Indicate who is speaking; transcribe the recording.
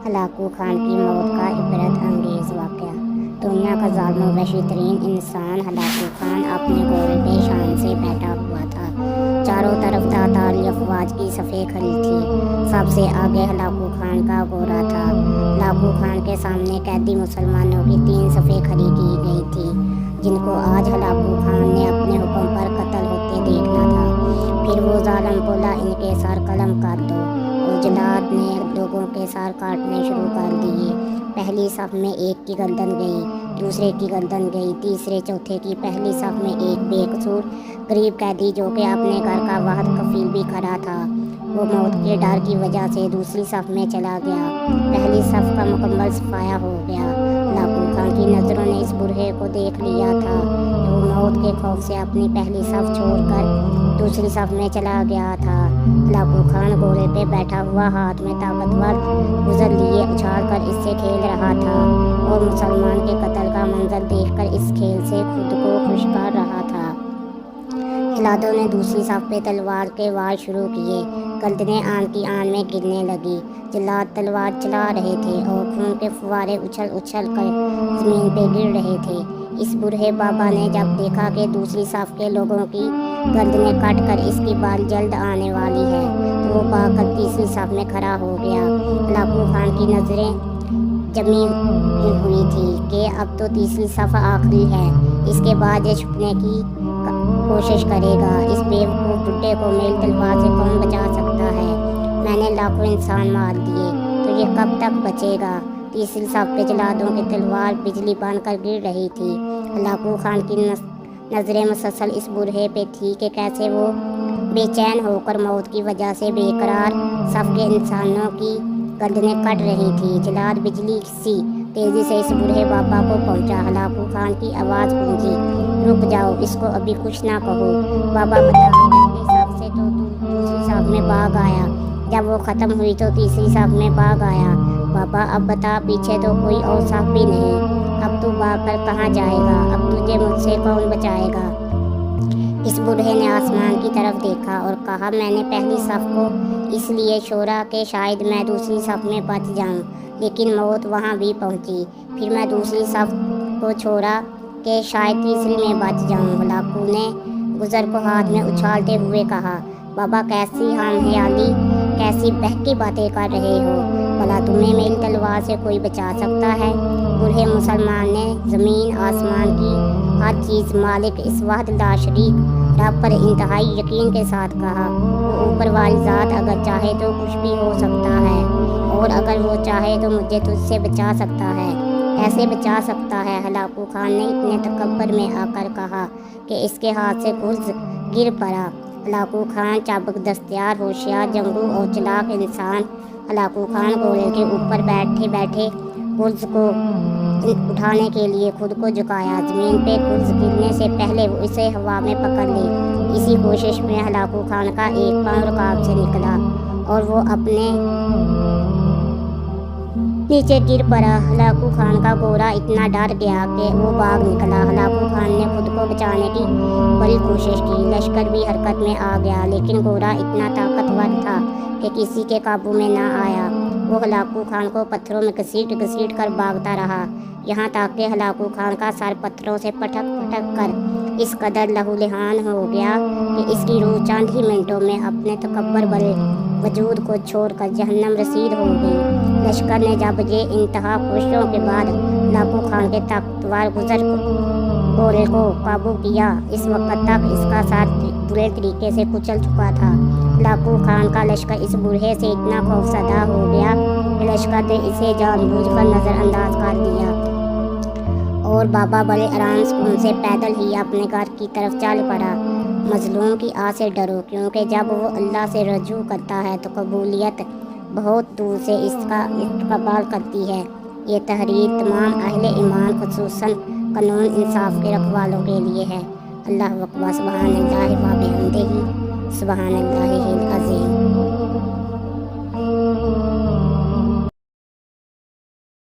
Speaker 1: Hulagu Khan की मौत का इबरत अंगेज़ वाक़या। दुनिया का ज़ालिम वहशी तरीन इंसान हलाकू खान अपने घोड़े पे शान से बैठा हुआ था। चारों तरफ तातारी अफवाज की सफ़े खड़ी थी। सबसे आगे हलाकू खान का घोड़ा था। हलाकू खान के सामने कैदी मुसलमानों की 3 सफ़े खड़ी की गई थी, जिनको आज हलाकू खान ने अपने हुक्म पर कत्ल होते देखना था। फिर वो ज़ालिम बोला, इनके सर कलम कर दो, और जल्लाद ने लोगों के सर काटने शुरू कर दिए। पहली सफ़ में एक की गर्दन गई, दूसरे की गर्दन गई, तीसरे चौथे की। पहली सफ़ में एक बेकसूर गरीब कैदी, जो कि अपने घर का वाहिद कफील भी खड़ा था, वो मौत के डर की वजह से दूसरी सफ़ में चला गया। पहली सफ़ का मुकम्मल सफाया हो गया। हलाकू खान की नज़रों ने इस बूढ़े को देख लिया था कि वो मौत के खौफ से अपनी पहली सफ़ छोड़कर दूसरी सफ़ में चला गया था। हलाकू खान घोड़े पे बैठा हुआ, हाथ में ताकतवर गुजर लिए उछाल कर इससे खेल रहा था, और मुसलमान के कत्ल का मंजर देखकर इस खेल से खुद को खुश कर रहा था। जल्लादों ने दूसरी सफ़ पे तलवार के वार शुरू किए। गर्दनें आन की आन में गिरने लगी। जल्लाद तलवार चला रहे थे और खून के फुवारे उछल उछल कर ज़मीन पे गिर रहे थे। इस बूढ़े बाबा ने जब देखा कि दूसरी सफ़ के लोगों की गर्दनें कट कर इसकी बारी जल्द आने वाली है, तो वो भागकर तीसरी सफ़ में खड़ा हो गया। हलाकू खान की नज़रें जमी हुई थी कि अब तो तीसरी सफ़ आखिरी है, इसके बाद ये छुपने की कोशिश करेगा। इस बेवकूफ़ बुड्ढे को मेरी तलवार से कौन बचा सकता है? मैंने लाखों इंसान मार दिए, तो ये कब तक बचेगा? तीसरी सफ़ पे जल्लादों की तलवार बिजली बनकर गिर रही थी। हलाकू खान की नज़रें मुसलसल इस बूढ़े पे थी कि कैसे वो बेचैन होकर मौत की वजह से बेकरार सफ़ के इंसानों की गर्दनें कट रही थी। जल्लाद बिजली सी तेज़ी से इस बूढ़े बाबा को पहुंचा। हलाकू खान की आवाज़ गूंजी, रुक जाओ, इसको अभी कुछ ना कहो। बाबा बता, पहली सफ़ से तो दूसरी सफ़ में भाग आया, जब वो ख़त्म हुई तो तीसरी सफ़ में भाग आया। बाबा अब बता, पीछे तो कोई और सफ़ भी नहीं, अब तू भाग कर कहाँ जाएगा? अब तुझे मुझसे कौन बचाएगा? इस बूढ़े ने आसमान की तरफ देखा और कहा, मैंने पहली सफ़ को इसलिए छोड़ा कि शायद मैं दूसरी सफ़ में बच जाऊं, लेकिन मौत वहां भी पहुंची। फिर मैं दूसरी सफ़ को छोड़ा कि शायद तीसरी में बच जाऊं। हलाकू ने गुजर को हाथ में उछालते हुए कहा, बाबा कैसी हमयाली, कैसी बहकी बातें कर रहे हो? भला तुम्हें मेरी तलवार से कोई बचा सकता है? बूढ़े मुसलमान ने ज़मीन आसमान की हर चीज़ मालिक इस वाहिद ला शरीक रब पर इंतहाई यकीन के साथ कहा, वो ऊपर वाली ज़ात अगर चाहे तो कुछ भी हो सकता है, और अगर वो चाहे तो मुझे तुझसे बचा सकता है। ऐसे बचा सकता है? हलाकू खान ने इतने तकब्बर में आकर कहा कि इसके हाथ से गुर्ज गिर पड़ा। हलाकू खान चाबुक दस्तियार, होशियार, जंगू और चालाक इंसान। हलाकू खान घोड़े के ऊपर बैठे बैठे गुर्ज को उठाने के लिए खुद को झुकाया। ज़मीन पे गुर्ज गिरने से पहले वो इसे हवा में पकड़ ली। इसी कोशिश में हलाकू खान का एक पाँव रकाब से निकला और वो अपने नीचे गिर पड़ा। हलाकू खान का घोड़ा इतना डर गया कि वो भाग निकला। हलाकू खान ने खुद को बचाने की बड़ी कोशिश की। लश्कर भी हरकत में आ गया, लेकिन घोड़ा इतना ताकतवर था कि किसी के काबू में ना आया। वो हलाकू खान को पत्थरों में घसीट घसीट कर भागता रहा, यहाँ तक कि हलाकू खान का सर पत्थरों से पटक पटक कर इस कदर लहूलुहान हो गया कि इसकी रूह चंद ही मिनटों में अपने तकब्बर भरे वजूद को छोड़कर जहन्नम रसीद हो गई। लश्कर ने जब ये इंतहा कोशिशों के बाद हलाकू खान के ताकतवर गुजर घोड़े को काबू किया, इस वक्त तक इसका सर बुरे तरीके से कुचल चुका था। हलाकू खान का लश्कर इस बूढ़े से इतना खौफजदा हो गया कि लश्कर ने इसे जानबूझकर नज़रअंदाज कर दिया, और बाबा बड़े आराम से पैदल ही अपने घर की तरफ चल पड़ा। मजलूम की आह से डरो, क्योंकि जब वो अल्लाह से रजू करता है तो कबूलियत बहुत दूर से इसका इस्तकबाल करती है। ये तहरीर तमाम अहले ईमान खुसूसन कानून इंसाफ के रखवालों के लिए है। अल्लाह अकबर, सुबहानल्लाहि व बिहम्दिही, सुबहानल्लाहिल अज़ीम।